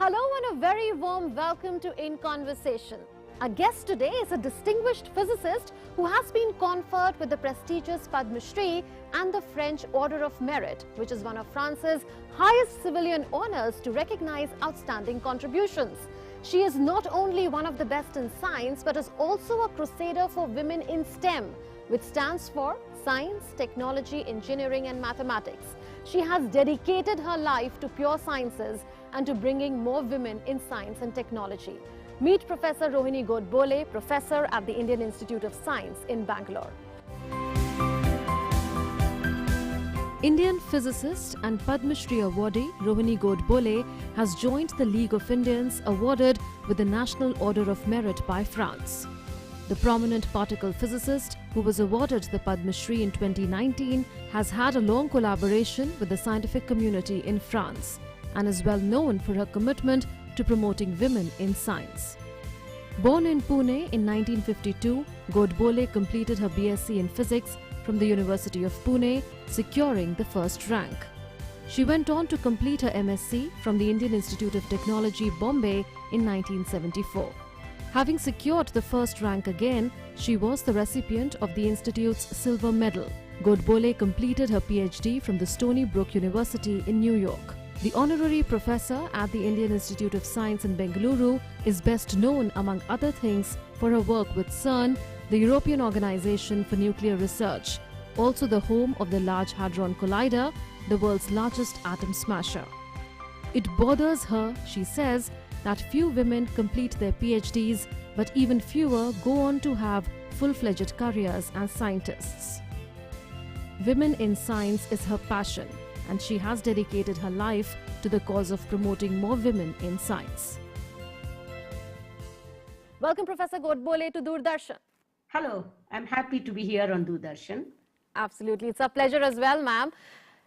Hello and a very warm welcome to In Conversation. Our guest today is a distinguished physicist who has been conferred with the prestigious Padma Shri and the French Order of Merit, which is one of France's highest civilian honors to recognize outstanding contributions. She is not only one of the best in science, but is also a crusader for women in STEM, which stands for Science, Technology, Engineering and Mathematics. She has dedicated her life to pure sciences and to bringing more women in science and technology. Meet Professor Rohini Godbole, professor at the Indian Institute of Science in Bangalore. Indian physicist and Padma Shri awardee Rohini Godbole has joined the League of Indians awarded with the National Order of Merit by France. The prominent particle physicist, who was awarded the Padma Shri in 2019, has had a long collaboration with the scientific community in France and is well known for her commitment to promoting women in science. Born in Pune in 1952, Godbole completed her BSc in physics from the University of Pune, securing the first rank. She went on to complete her MSc from the Indian Institute of Technology, Bombay in 1974. Having secured the first rank again, she was the recipient of the Institute's Silver Medal. Godbole completed her PhD from the Stony Brook University in New York. The honorary professor at the Indian Institute of Science in Bengaluru is best known, among other things, for her work with CERN, the European Organization for Nuclear Research, also the home of the Large Hadron Collider, the world's largest atom smasher. It bothers her, she says, that few women complete their PhDs, but even fewer go on to have full-fledged careers as scientists. Women in science is her passion, and she has dedicated her life to the cause of promoting more women in science. Welcome, Professor Godbole, to Doordarshan. Hello, I'm happy to be here on Doordarshan. Absolutely, it's a pleasure as well, ma'am.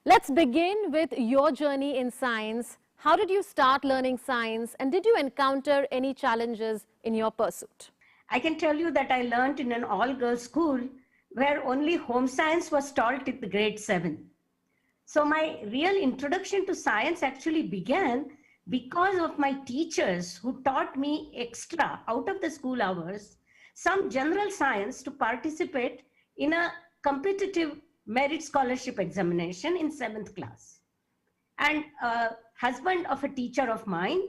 Let's begin with your journey in science. How did you start learning science, and did you encounter any challenges in your pursuit? I can tell you that I learned in an all-girls school where only home science was taught in the grade 7. So my real introduction to science actually began because of my teachers who taught me extra out of the school hours some general science to participate in a competitive merit scholarship examination in 7th class. And a husband of a teacher of mine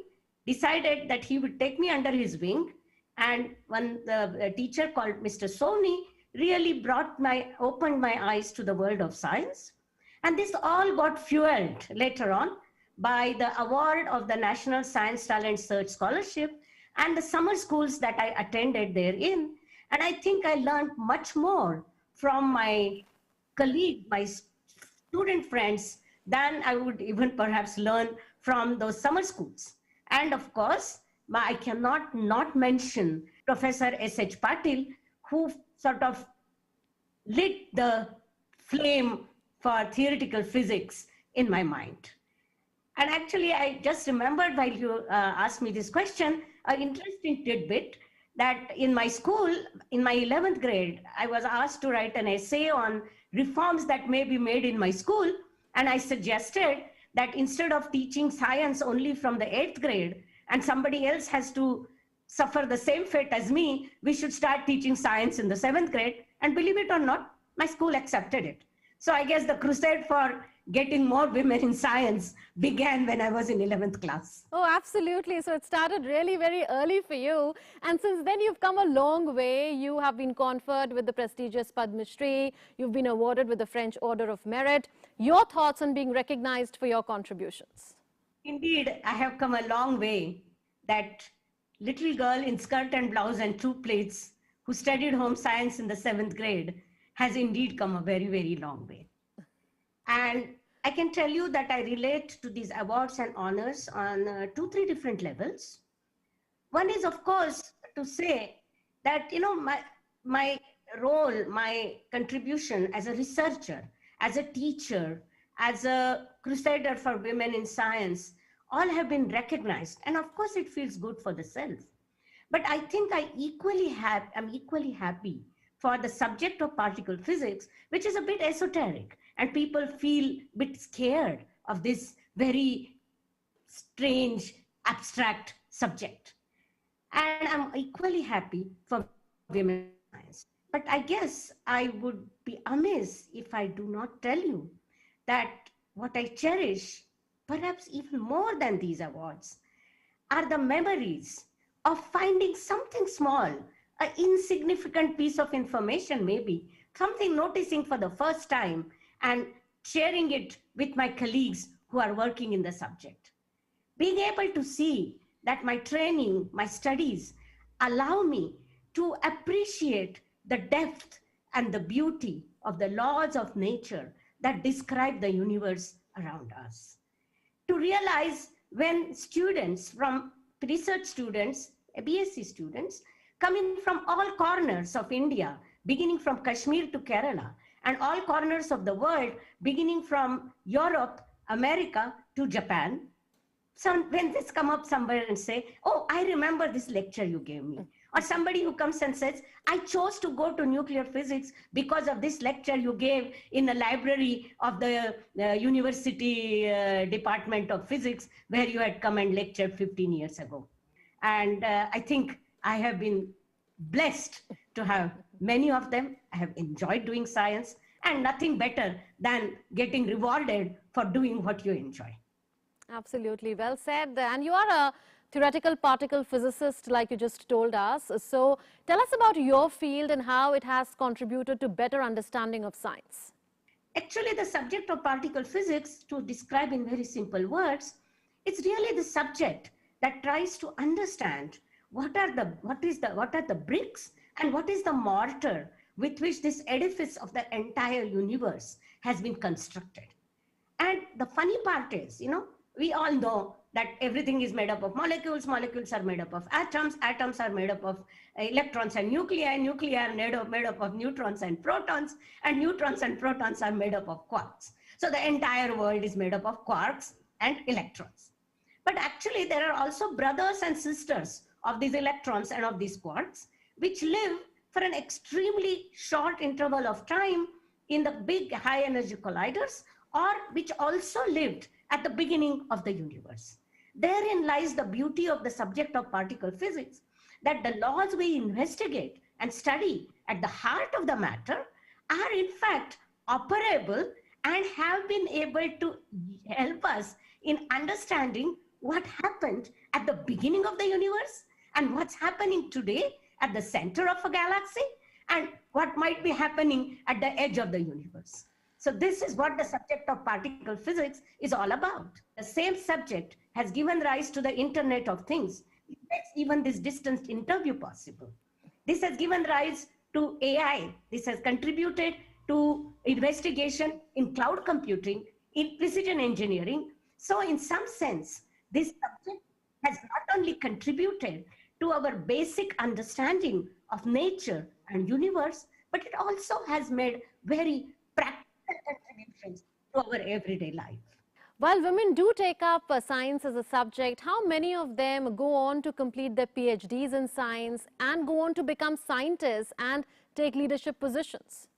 decided that he would take me under his wing, and the teacher called Mr. Soni really opened my eyes to the world of science. And this all got fueled later on by the award of the National Science Talent Search Scholarship and the summer schools that I attended therein. And I think I learned much more from my colleague, my student friends, than I would even perhaps learn from those summer schools. And of course, I cannot not mention Professor S.H. Patil, who sort of lit the flame for theoretical physics in my mind. And actually, I just remembered while you asked me this question, an interesting tidbit that in my school, in my 11th grade, I was asked to write an essay on reforms that may be made in my school. And I suggested that instead of teaching science only from the 8th grade, and somebody else has to suffer the same fate as me, we should start teaching science in the 7th grade. And believe it or not, my school accepted it. So I guess the crusade for getting more women in science began when I was in 11th class. Oh, absolutely. So it started really very early for you. And since then, you've come a long way. You have been conferred with the prestigious Padma Shri. You've been awarded with the French Order of Merit. Your thoughts on being recognized for your contributions? Indeed, I have come a long way. That little girl in skirt and blouse and 2 plaits who studied home science in the 7th grade has indeed come a very, very long way. And I can tell you that I relate to these awards and honors on 2-3 different levels. One is, of course, to say that, my role, my contribution as a researcher, as a teacher, as a crusader for women in science, all have been recognized. And of course, it feels good for the self. But I think I'm equally happy for the subject of particle physics, which is a bit esoteric, and people feel a bit scared of this very strange abstract subject. And I'm equally happy for women in science. But I guess I would be amiss if I do not tell you that what I cherish, perhaps even more than these awards, are the memories of finding something small, an insignificant piece of information, maybe something noticing for the first time, and sharing it with my colleagues who are working in the subject. Being able to see that my training, my studies allow me to appreciate the depth and the beauty of the laws of nature that describe the universe around us. To realize when students from research students, BSc students, coming from all corners of India, beginning from Kashmir to Kerala, and all corners of the world, beginning from Europe, America to Japan, when this come up somewhere and say, oh, I remember this lecture you gave me. Or somebody who comes and says, I chose to go to nuclear physics because of this lecture you gave in the library of the university department of physics, where you had come and lectured 15 years ago. And I think I have been blessed to have many of them. I have enjoyed doing science, and nothing better than getting rewarded for doing what you enjoy. Absolutely, well said. And you are a theoretical particle physicist, like you just told us. So tell us about your field and how it has contributed to better understanding of science. Actually, the subject of particle physics, to describe in very simple words, it's really the subject that tries to understand what are the bricks and what is the mortar with which this edifice of the entire universe has been constructed. And the funny part is, we all know that everything is made up of molecules. Molecules are made up of atoms. Atoms are made up of electrons and nuclei. Nuclei are made up of neutrons and protons. And neutrons and protons are made up of quarks. So the entire world is made up of quarks and electrons. But actually, there are also brothers and sisters of these electrons and of these quarks, which live for an extremely short interval of time in the big high energy colliders, or which also lived at the beginning of the universe. Therein lies the beauty of the subject of particle physics, that the laws we investigate and study at the heart of the matter are in fact operable and have been able to help us in understanding what happened at the beginning of the universe and what's happening today at the center of a galaxy and what might be happening at the edge of the universe. So this is what the subject of particle physics is all about. The same subject has given rise to the Internet of Things. It makes even this distance interview possible. This has given rise to AI. This has contributed to investigation in cloud computing, in precision engineering. So in some sense, this subject has not only contributed to our basic understanding of nature and universe, but it also has made very practical contributions to our everyday life. While women do take up science as a subject, how many of them go on to complete their PhDs in science and go on to become scientists and take leadership positions?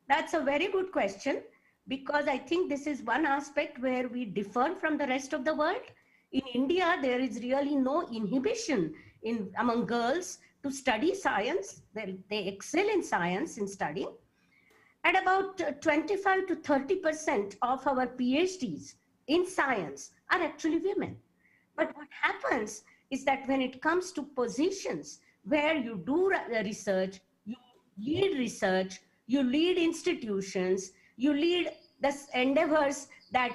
That's a very good question, because I think this is one aspect where we differ from the rest of the world. In India, there is really no inhibition among girls to study science. They excel in science in studying. And about 25 to 30% of our PhDs in science are actually women. But what happens is that when it comes to positions where you do research, you lead institutions, you lead the endeavors that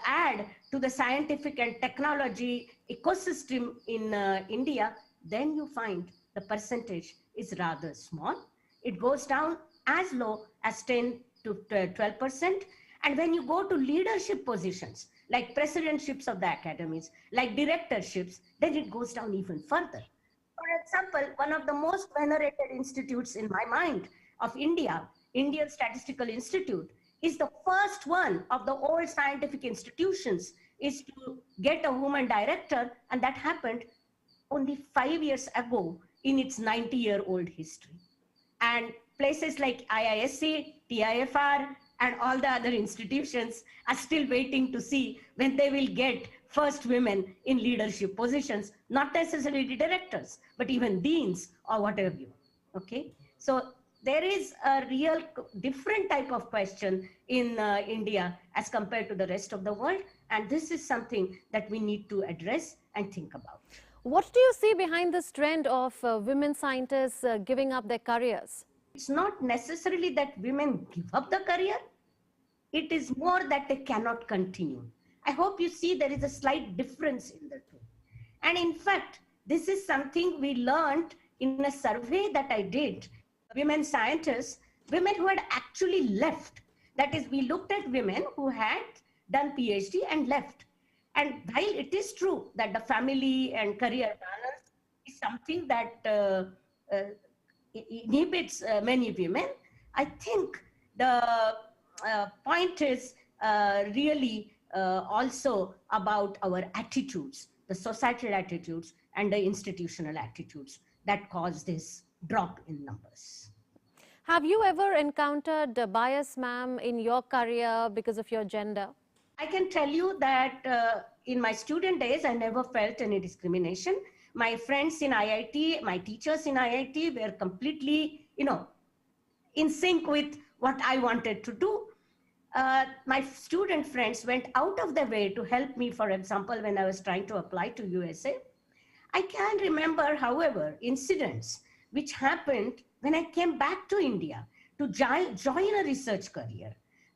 add to the scientific and technology ecosystem in India, then you find the percentage is rather small. It goes down as low as 10 to 12%. And when you go to leadership positions, like presidentships of the academies, like directorships, then it goes down even further. For example, one of the most venerated institutes in my mind of India, Indian Statistical Institute, is the first one of the old scientific institutions is to get a woman director, and that happened only 5 years ago in its 90-year-old history. And places like IISc, TIFR, and all the other institutions are still waiting to see when they will get first women in leadership positions, not necessarily directors, but even deans or whatever you. Okay, so there is a real different type of question in India as compared to the rest of the world, and this is something that we need to address and think about. What do you see behind this trend of women scientists giving up their careers? It's not necessarily that women give up the career. It is more that they cannot continue. I hope you see there is a slight difference in the two. And in fact, this is something we learned in a survey that I did. Women scientists, women who had actually left. That is, we looked at women who had done PhD and left. And while it is true that the family and career balance is something that inhibits many women, I think the point is really also about our attitudes, the societal attitudes and the institutional attitudes that cause this drop in numbers. Have you ever encountered bias, ma'am, in your career because of your gender? I can tell you that in my student days, I never felt any discrimination. My friends in IIT, my teachers in IIT were completely, in sync with what I wanted to do. My student friends went out of their way to help me, for example, when I was trying to apply to USA. I can remember, however, incidents which happened when I came back to India to join a research career.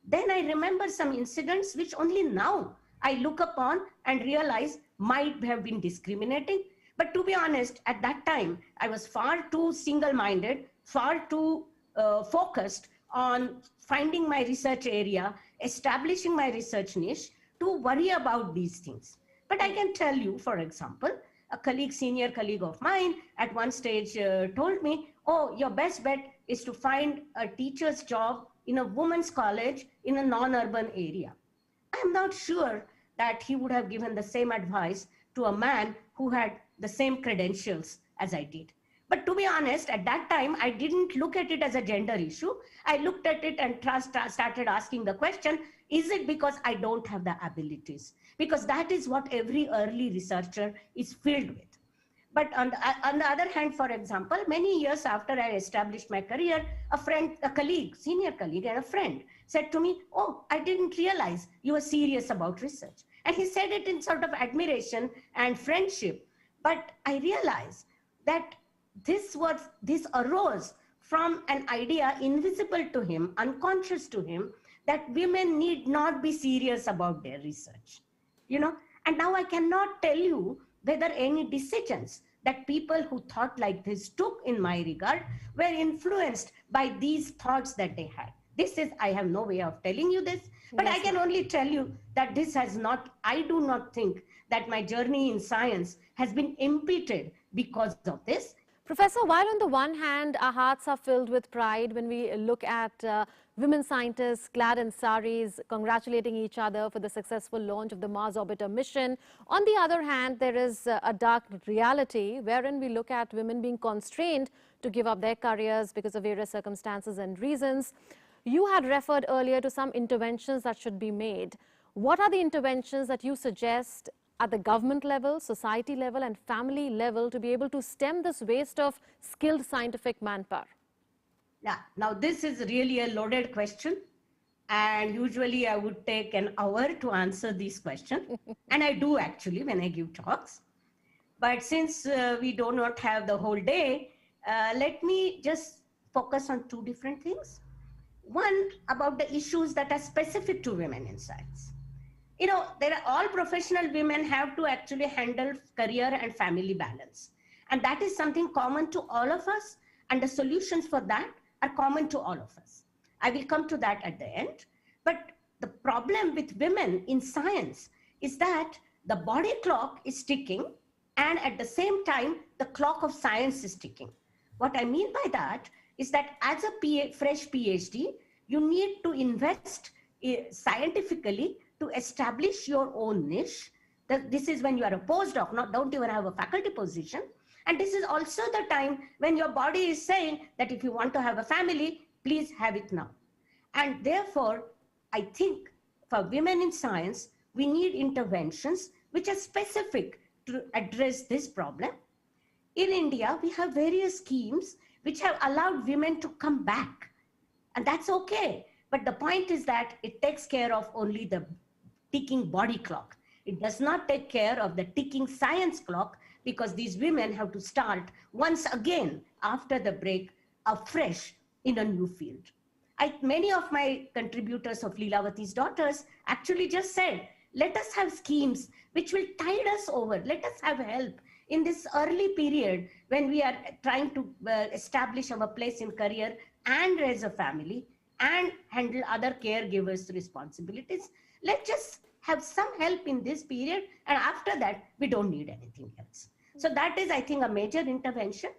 Then I remember some incidents which only now I look upon and realize might have been discriminating. But to be honest, at that time, I was far too single-minded, far too focused on finding my research area, establishing my research niche to worry about these things. But I can tell you, for example, a senior colleague of mine at one stage told me, oh, your best bet is to find a teacher's job in a women's college in a non-urban area. I am not sure that he would have given the same advice to a man who had the same credentials as I did. But to be honest, at that time, I didn't look at it as a gender issue. I looked at it and started asking the question, is it because I don't have the abilities? Because that is what every early researcher is filled with. But on the other hand, for example, many years after I established my career, a colleague, senior colleague and a friend said to me, oh, I didn't realize you were serious about research. And he said it in sort of admiration and friendship. But I realized that this arose from an idea invisible to him, unconscious to him, that women need not be serious about their research. And now I cannot tell you whether any decisions that people who thought like this took in my regard were influenced by these thoughts that they had. I have no way of telling you this, but yes, I can only tell you that I do not think that my journey in science has been impeded because of this. Professor, while on the one hand, our hearts are filled with pride when we look at women scientists clad in saris, congratulating each other for the successful launch of the Mars Orbiter mission. On the other hand, there is a dark reality wherein we look at women being constrained to give up their careers because of various circumstances and reasons. You had referred earlier to some interventions that should be made. What are the interventions that you suggest at the government level, society level and family level to be able to stem this waste of skilled scientific manpower? Yeah, now this is really a loaded question. And usually I would take an hour to answer these questions. And I do actually when I give talks. But since we do not have the whole day, let me just focus on two different things. One, about the issues that are specific to women in science. All professional women have to actually handle career and family balance. And that is something common to all of us. And the solutions for that are common to all of us. I will come to that at the end. But the problem with women in science is that the body clock is ticking and at the same time, the clock of science is ticking. What I mean by that is that as a fresh PhD, you need to invest scientifically to establish your own niche. This is when you are a postdoc, don't even have a faculty position. And this is also the time when your body is saying that if you want to have a family, please have it now. And therefore, I think for women in science, we need interventions which are specific to address this problem. In India, we have various schemes which have allowed women to come back, and that's okay. But the point is that it takes care of only the ticking body clock. It does not take care of the ticking science clock, because these women have to start once again after the break afresh in a new field. Many of my contributors of Leelavati's Daughters actually just said, let us have schemes which will tide us over. Let us have help in this early period when we are trying to establish our place in career and raise a family and handle other caregivers' responsibilities. Let's just have some help in this period, and after that, we don't need anything else. So that is, I think, a major intervention.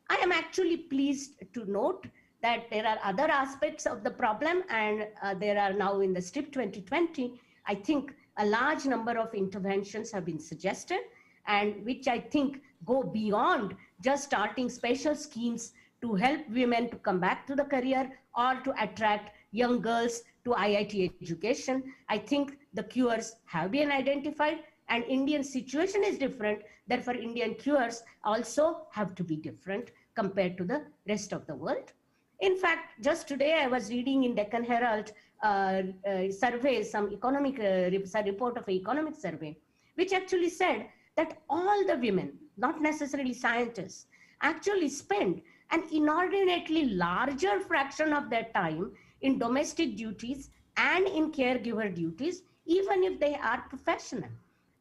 I am actually pleased to note that there are other aspects of the problem, and there are now in the STIP 2020, I think a large number of interventions have been suggested, and which I think go beyond just starting special schemes to help women to come back to the career or to attract young girls to IIT education. I think the cures have been identified, and Indian situation is different. Therefore, Indian cures also have to be different compared to the rest of the world. In fact, just today I was reading in Deccan Herald survey, some economic report of an economic survey, which actually said that all the women, not necessarily scientists, actually spend an inordinately larger fraction of their time in domestic duties and in caregiver duties, even if they are professional,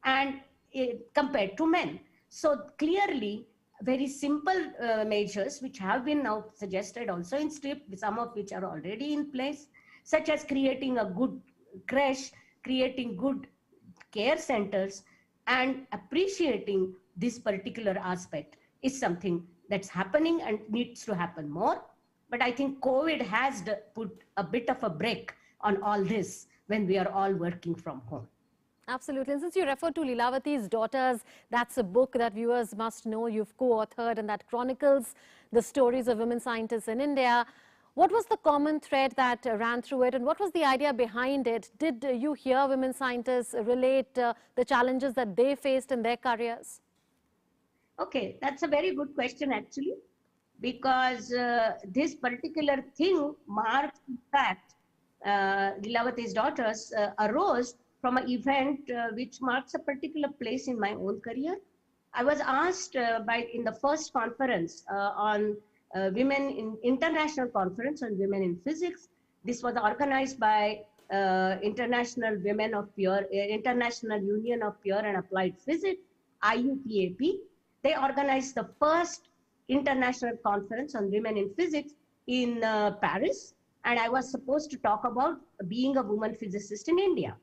and compared to men. So clearly, very simple measures which have been now suggested also in STIP, some of which are already in place, such as creating a good creche, creating good care centers, and appreciating this particular aspect is something that's happening and needs to happen more. But I think COVID has put a bit of a break on all this when we are all working from home. Absolutely. And since you referred to Leelavati's Daughters, that's a book that viewers must know you've co-authored, and that chronicles the stories of women scientists in India. What was the common thread that ran through it, and what was the idea behind it? Did you hear women scientists relate the challenges that they faced in their careers? Okay, that's a very good question actually, because this particular thing marks, in fact, Leelavati's Daughters arose from an event which marks a particular place in my own career. I was asked in the first conference on women in international conference on women in physics. This was organized by International Union of Pure and Applied Physics, IUPAP. They organized the first international conference on women in physics in Paris, and I was supposed to talk about being a woman physicist in India.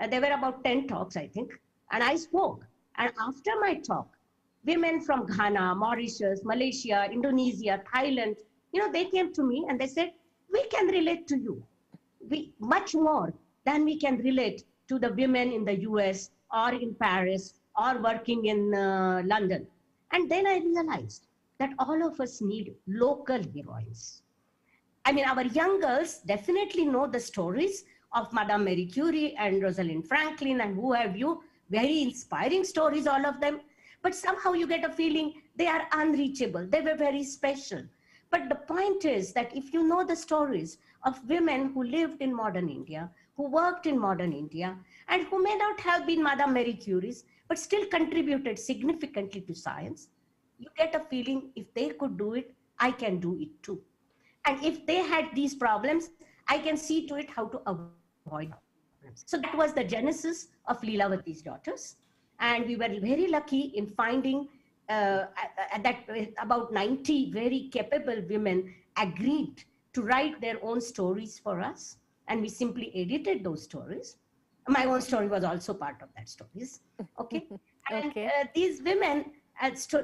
There were about 10 talks, I think, and I spoke. And after my talk, women from Ghana, Mauritius, Malaysia, Indonesia, Thailand, they came to me and they said, we can relate to you much more than we can relate to the women in the US or in Paris or working in London. And then I realized that all of us need local heroines. I mean, our young girls definitely know the stories of Madame Marie Curie and Rosalind Franklin and who have you, very inspiring stories, all of them. But somehow you get a feeling they are unreachable. They were very special. But the point is that if you know the stories of women who lived in modern India, who worked in modern India, and who may not have been Madame Marie Curie's, but still contributed significantly to science, you get a feeling if they could do it, I can do it too. And if they had these problems, I can see to it how to avoid problems. So that was the genesis of Leelavati's Daughters. And we were very lucky in finding that about 90 very capable women agreed to write their own stories for us. And we simply edited those stories. My own story was also part of that stories. Okay. And these women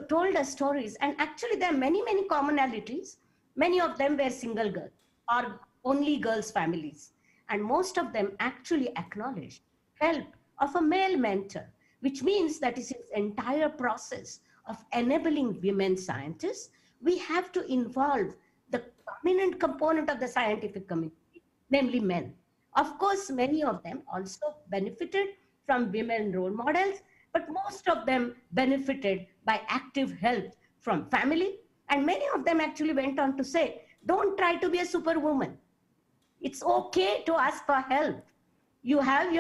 told us stories. And actually there are many, many commonalities. Many of them were single girls or only girls' families. And most of them actually acknowledged help of a male mentor, which means that is its entire process of enabling women scientists. We have to involve the dominant component of the scientific community, namely men. Of course, many of them also benefited from women role models, but most of them benefited by active help from family. And many of them actually went on to say, don't try to be a superwoman. It's okay to ask for help. You have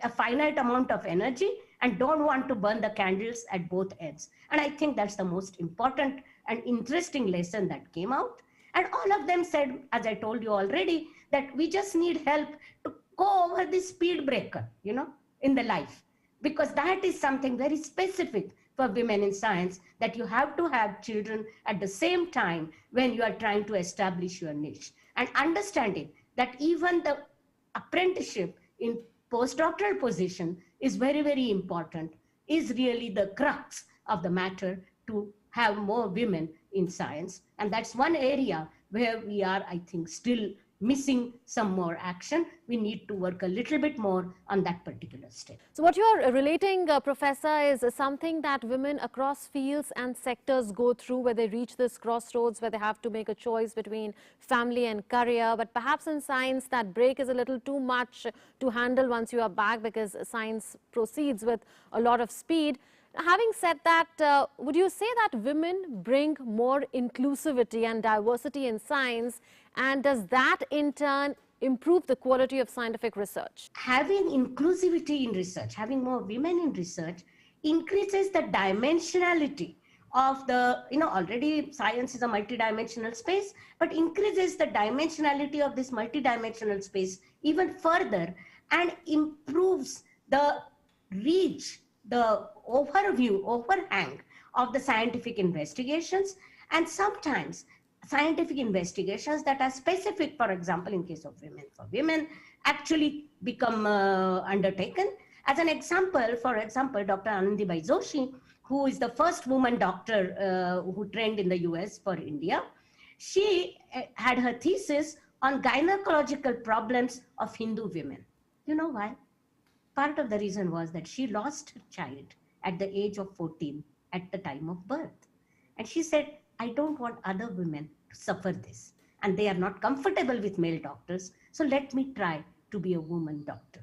a finite amount of energy and don't want to burn the candles at both ends. And I think that's the most important and interesting lesson that came out. And all of them said, as I told you already, that we just need help to go over this speed breaker, in the life. Because that is something very specific for women in science, that you have to have children at the same time when you are trying to establish your niche. And understanding that even the apprenticeship in postdoctoral position is very, very important, is really the crux of the matter to have more women in science. And that's one area where we are, I think, still missing some more action. We need to work a little bit more on that particular step. So what you're relating, Professor, is something that women across fields and sectors go through, where they reach this crossroads, where they have to make a choice between family and career. But perhaps in science, that break is a little too much to handle once you are back, because science proceeds with a lot of speed. Having said that, would you say that women bring more inclusivity and diversity in science, and does that in turn improve the quality of scientific research? Having inclusivity in research, having more women in research, increases the dimensionality of the, already science is a multidimensional space, but increases the dimensionality of this multidimensional space even further, and improves the reach, the overhang of the scientific investigations. And sometimes scientific investigations that are specific, for example, in case of women, for women, actually become undertaken. As an example, for example, Dr. Anandibai Joshi, who is the first woman doctor who trained in the US for India, she had her thesis on gynecological problems of Hindu women. You know why? Part of the reason was that she lost her child at the age of 14 at the time of birth. And she said, I don't want other women to suffer this. And they are not comfortable with male doctors. So let me try to be a woman doctor.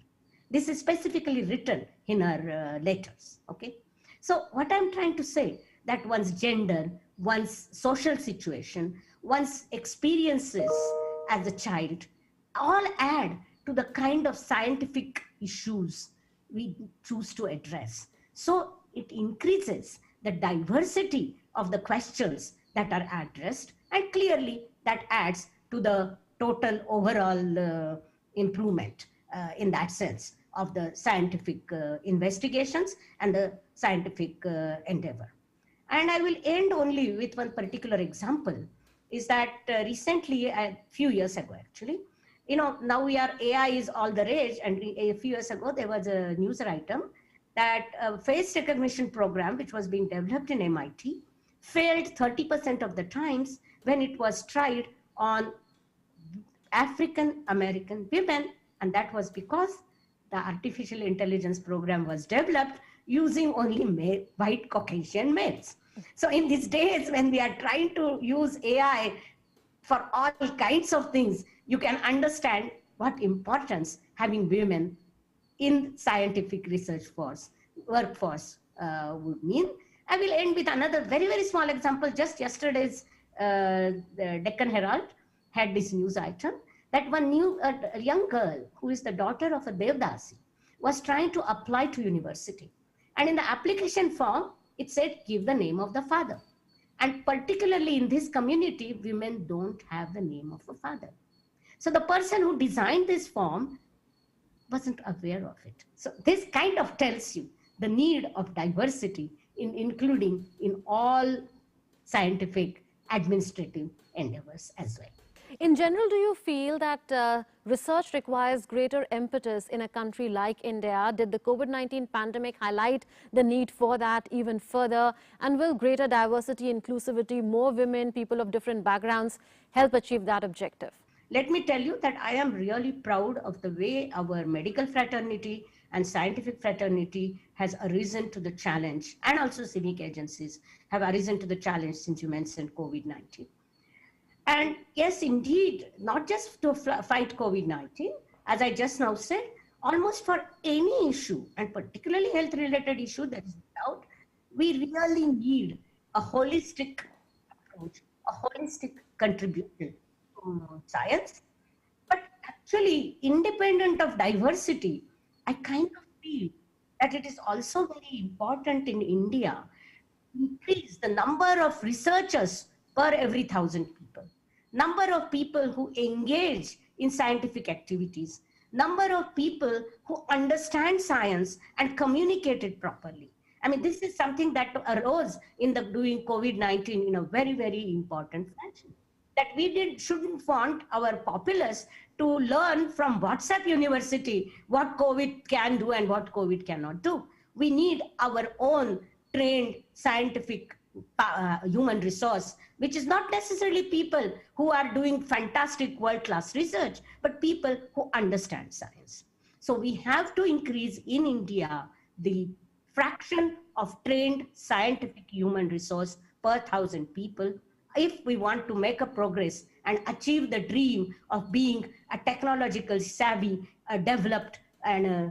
This is specifically written in her letters. Okay. So what I'm trying to say, that one's gender, one's social situation, one's experiences as a child, all add to the kind of scientific issues we choose to address. So it increases the diversity of the questions that are addressed, and clearly that adds to the total overall improvement in that sense of the scientific investigations and the scientific endeavor. And I will end only with one particular example, is that recently, a few years ago actually, now AI is all the rage, and a few years ago there was a news item that a face recognition program which was being developed in MIT failed 30% of the times when it was tried on African American women, and that was because the artificial intelligence program was developed using only white Caucasian males. So in these days when we are trying to use AI for all kinds of things, you can understand what importance having women in scientific research workforce would mean. I will end with another very, very small example. Just yesterday's the Deccan Herald had this news item that a young girl who is the daughter of a Devdasi was trying to apply to university. And in the application form, it said, give the name of the father. And particularly in this community, women don't have the name of a father. So the person who designed this form wasn't aware of it. So this kind of tells you the need of diversity including in all scientific administrative endeavors as well. In general, do you feel that research requires greater impetus in a country like India? Did the COVID-19 pandemic highlight the need for that even further? And will greater diversity, inclusivity, more women, people of different backgrounds help achieve that objective? Let me tell you that I am really proud of the way our medical fraternity and scientific fraternity has arisen to the challenge, and also civic agencies have arisen to the challenge since you mentioned COVID-19. And yes, indeed, not just to fight COVID-19, as I just now said, almost for any issue, and particularly health related issue, there is no doubt, we really need a holistic approach, a holistic contribution to science. But actually, independent of diversity, I kind of feel that it is also very important in India increase the number of researchers per every 1,000 people, number of people who engage in scientific activities, number of people who understand science and communicate it properly. I mean, this is something that arose in the during COVID-19 in a very, very important fashion. That we shouldn't want our populace to learn from WhatsApp University what COVID can do and what COVID cannot do. We need our own trained scientific human resource, which is not necessarily people who are doing fantastic world-class research, but people who understand science. So we have to increase in India the fraction of trained scientific human resource per 1,000 people if we want to make a progress and achieve the dream of being a technological savvy, developed and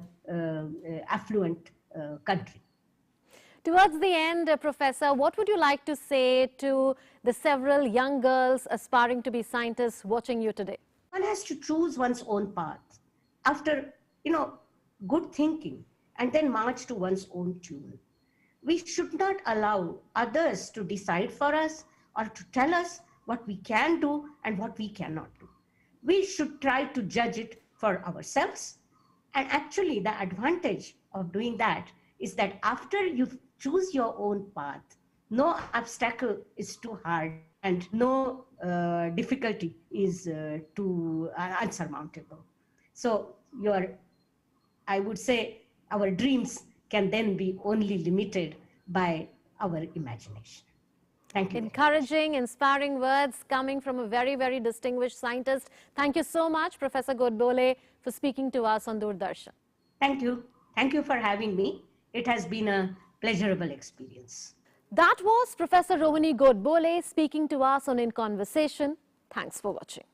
affluent country. Towards the end, Professor, what would you like to say to the several young girls aspiring to be scientists watching you today? One has to choose one's own path after, good thinking and then march to one's own tune. We should not allow others to decide for us or to tell us what we can do and what we cannot do. We should try to judge it for ourselves. And actually, the advantage of doing that is that after you choose your own path, no obstacle is too hard and no difficulty is too unsurmountable. So I would say our dreams can then be only limited by our imagination. Thank you. Encouraging, inspiring words coming from a very, very distinguished scientist. Thank you so much, Professor Godbole, for speaking to us on Doordarshan. Thank you. Thank you for having me. It has been a pleasurable experience. That was Professor Rohini Godbole speaking to us on In Conversation. Thanks for watching.